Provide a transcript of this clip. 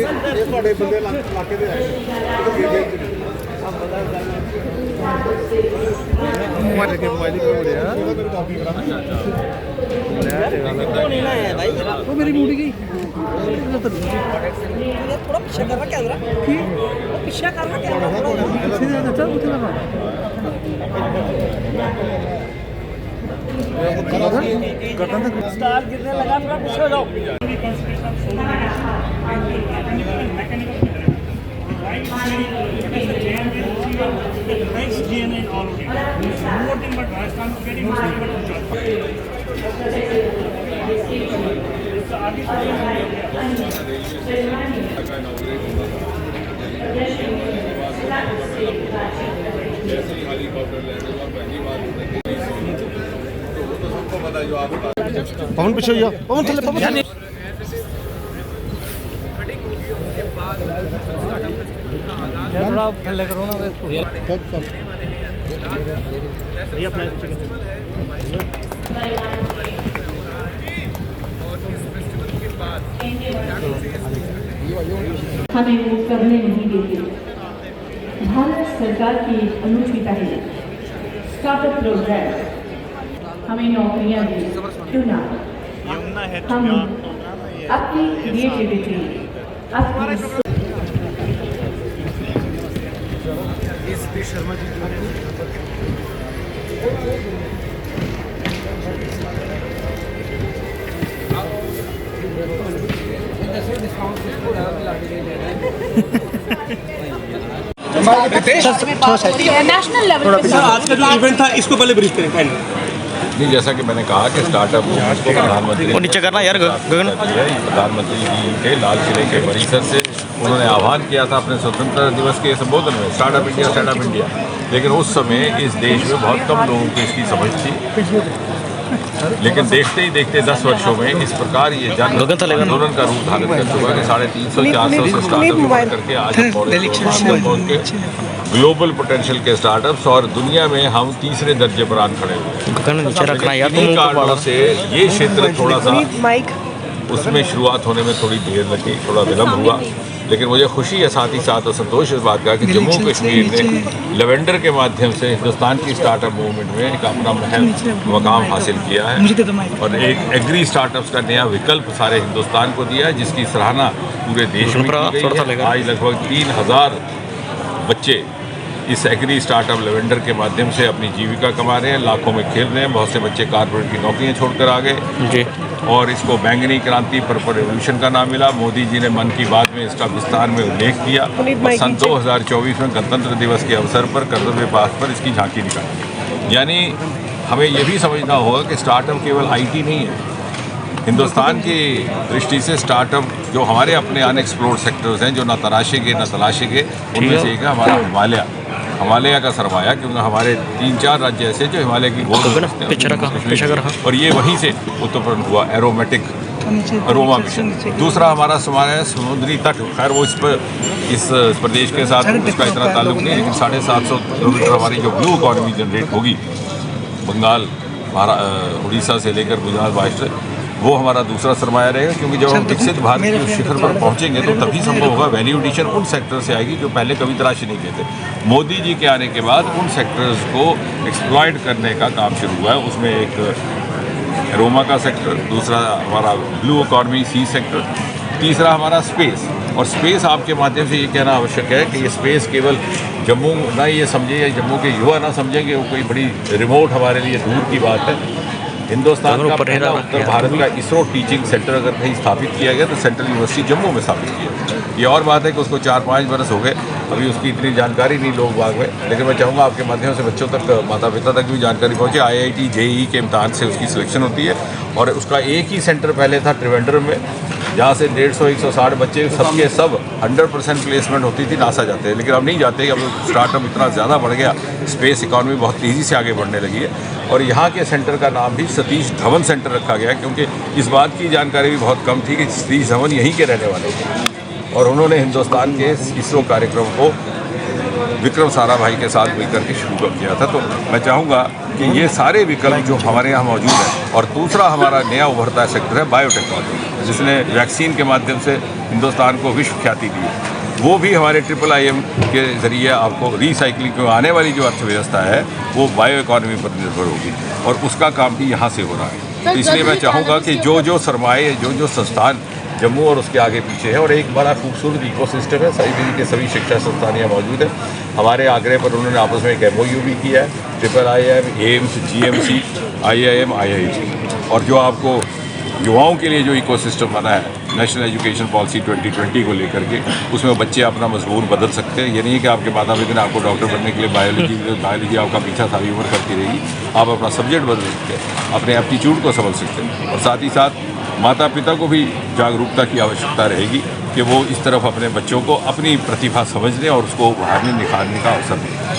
ਤੁਹਾਡੇ ਬੰਦੇ ਇਲਾਕੇ ਦੇ ਆਏ मोबाइल के मोबाइल को बोलिया मेरे कॉपी करा तो नहीं ना है भाई वो मेरी मुड़ी गई थोड़ा पीछे करना कैमरा पीछे करना कैमरा सीधे चल उठे लगा स्टार गिरने लगा थोड़ा पीछे हो जाओ nice DNA in all of it. More than but Rajasthan is very Muslim but पवन पीछे हो पवन थले पवन थोड़ा थल्ले करो ना हमें वो करने नहीं देती। भारत सरकार की अनूठी पहल स्टार्टअप प्रोग्राम हमें नौकरियां दी क्यों ना हम अपनी क्रिएटिविटी अपनी शर्मा जी नेशनल लेवल पे आज का जो इवेंट था इसको पहले ब्रीफ करें नहीं, जैसा कि मैंने कहा कि स्टार्टअप को प्रधानमंत्री नीचे करना यार गगन प्रधानमंत्री जी के लाल किले के परिसर से उन्होंने आह्वान किया था अपने स्वतंत्रता दिवस के संबोधन में स्टार्टअप इंडिया। लेकिन उस समय इस देश में बहुत कम लोगों को इसकी समझ थी, लेकिन देखते ही देखते 10 वर्षों में इस प्रकार ये जन आंदोलन का रूप धारण कर चुका है कि 350-400 से स्टार्टअप करके आज ग्लोबल पोटेंशियल के स्टार्टअप्स और दुनिया में हम तीसरे दर्जे पर आन खड़े हुए हैं। इन्हीं कारणों से ये क्षेत्र थोड़ा सा उसमें शुरुआत होने में थोड़ी देर लगी, थोड़ा विलम्ब हुआ, लेकिन मुझे खुशी है साथ ही साथ और संतोष इस बात का कि जम्मू कश्मीर ने लेवेंडर के माध्यम से हिंदुस्तान की स्टार्टअप मूवमेंट में एक अपना मकाम हासिल किया है और एक एग्री स्टार्टअप्स का नया विकल्प सारे हिंदुस्तान को दिया है, जिसकी सराहना पूरे देश में की गई है। आज लगभग 3000 बच्चे इस एग्री स्टार्टअप लेवेंडर के माध्यम से अपनी जीविका कमा रहे हैं, लाखों में खेल रहे हैं। बहुत से बच्चे कारपोरेट की नौकरियां छोड़कर आ गए और इसको बैंगनी क्रांति पर्पल रेवोल्यूशन का नाम मिला। मोदी जी ने मन की बात में इसका विस्तार में उल्लेख किया और सन 2024 में गणतंत्र दिवस के अवसर पर कर्तव्य पाथ पर इसकी झांकी निकाली। यानी हमें ये भी समझना होगा कि स्टार्टअप केवल IT नहीं है। हिंदुस्तान की दृष्टि से स्टार्टअप जो हमारे अपने अनएक्सप्लोर्ड सेक्टर्स हैं, जो न तराशेंगे न तलाशेंगे, उनमें से एक है हमारा हिमालय का सरमाया, क्योंकि हमारे 3-4 राज्य ऐसे जो हिमालय की गोद और ये वहीं से उत्पन्न हुआ एरोमेटिक अरोमा मिशन। दूसरा हमारा सरमाया समुद्री तट, खैर वो इस प्रदेश के साथ उसका इतना ताल्लुक नहीं, लेकिन 750 किलोमीटर हमारी जो ब्लू इकॉनमी जनरेट होगी बंगाल उड़ीसा से लेकर गुजरात महाराष्ट्र, वो हमारा दूसरा सरमाया रहेगा। क्योंकि जब हम विकसित भारत के उस शिखर पर पहुंचेंगे तो तभी संभव होगा वैल्यू एडिशन उन सेक्टर से आएगी जो पहले कभी तलाशी नहीं किए थे। मोदी जी के आने के बाद उन सेक्टर्स को एक्सप्लॉइट करने का काम शुरू हुआ है। उसमें एक एरोमा का सेक्टर, दूसरा हमारा ब्लू इकॉनमी सी सेक्टर, तीसरा हमारा स्पेस। और स्पेस आपके माध्यम से ये कहना आवश्यक है कि ये स्पेस केवल जम्मू ना ये समझे या जम्मू के युवा ना समझें कि वो कोई बड़ी रिमोट हमारे लिए दूर की बात है। हिंदुस्तान का पहला उत्तर भारत का इसरो टीचिंग सेंटर अगर कहीं स्थापित किया गया तो सेंट्रल यूनिवर्सिटी जम्मू में स्थापित किया। ये और बात है कि उसको 4-5 बरस हो गए, अभी उसकी इतनी जानकारी नहीं लोग बाग में, लेकिन मैं चाहूँगा आपके माध्यम से बच्चों तक, माता पिता तक भी जानकारी पहुँचे। IIT JEE के इम्तहान से उसकी सिलेक्शन होती है और उसका एक ही सेंटर पहले था त्रिवेंद्रम में, जहाँ से 150-160 बच्चे सबके सब 100% प्लेसमेंट होती थी, नासा जाते हैं। लेकिन अब नहीं जाते, अब स्टार्टअप इतना ज़्यादा बढ़ गया, स्पेस इकॉनमी बहुत तेज़ी से आगे बढ़ने लगी है। और यहाँ के सेंटर का नाम भी सतीश धवन सेंटर रखा गया, क्योंकि इस बात की जानकारी भी बहुत कम थी कि सतीश धवन यहीं के रहने वाले थे और उन्होंने हिंदुस्तान के इसरो कार्यक्रम को विक्रम साराभाई के साथ मिलकर के शुरू किया था। तो मैं चाहूँगा कि ये सारे विकल्प जो हमारे यहाँ मौजूद हैं, और दूसरा हमारा नया उभरता सेक्टर है बायोटेक्नोलॉजी, जिसने वैक्सीन के माध्यम से हिंदुस्तान को विश्व ख्याति दी है। वो भी हमारे IIIM के ज़रिए आपको रिसाइकलिंग को आने वाली जो अर्थव्यवस्था है वो बायो इकॉनमी पर निर्भर होगी, और उसका काम भी यहाँ से हो रहा है। तो इसलिए मैं चाहूँगा कि जो सरमाए, जो संस्थान जम्मू और उसके आगे पीछे है, और एक बड़ा खूबसूरत इकोसिस्टम है, सभी के सभी शिक्षा संस्थान यहाँ मौजूद है। हमारे आग्रह पर उन्होंने आपस में एक MOU भी किया है, IIIM, AIIMS, GMC, IIM, IIT, और जो आपको युवाओं के लिए जो इकोसिस्टम बना है नेशनल एजुकेशन पॉलिसी 2020 को लेकर के, उसमें बच्चे अपना मजमून बदल सकते हैं। ये नहीं है कि आपके माता पिता ने आपको डॉक्टर बनने के लिए बायोलॉजी आपका पीछा सारी उम्र करती रहेगी। आप अपना सब्जेक्ट बदल सकते हैं, अपने एप्टीट्यूड को समझ सकते हैं, और साथ ही साथ माता पिता को भी जागरूकता की आवश्यकता रहेगी कि वो इस तरफ अपने बच्चों को अपनी प्रतिभा समझने और उसको उभारने निखारने का अवसर दें।